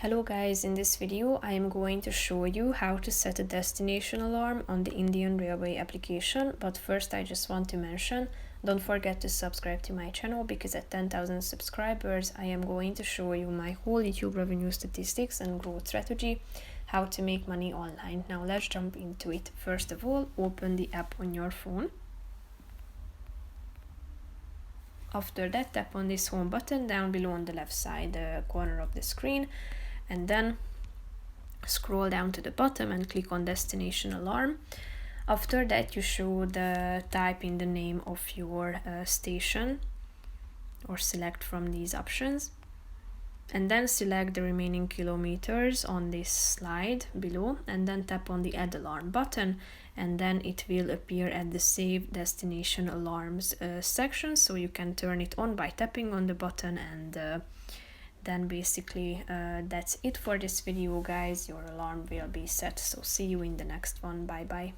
Hello guys, in this video I am going to show you how to set a destination alarm on the Indian Railway application, but first I just want to mention, don't forget to subscribe to my channel because at 10,000 subscribers I am going to show you my whole YouTube revenue statistics and growth strategy, how to make money online. Now let's jump into it. First of all, open the app on your phone. After that, tap on this home button down below on the left side corner of the screen, and then scroll down to the bottom and click on destination alarm. After that, you should type in the name of your station or select from these options, and then select the remaining kilometers on this slide below, and then tap on the add alarm button, and then it will appear at the save destination alarms section, so you can turn it on by tapping on the button, and then basically that's it for this video guys. Your alarm will be set, so see you in the next one. Bye bye.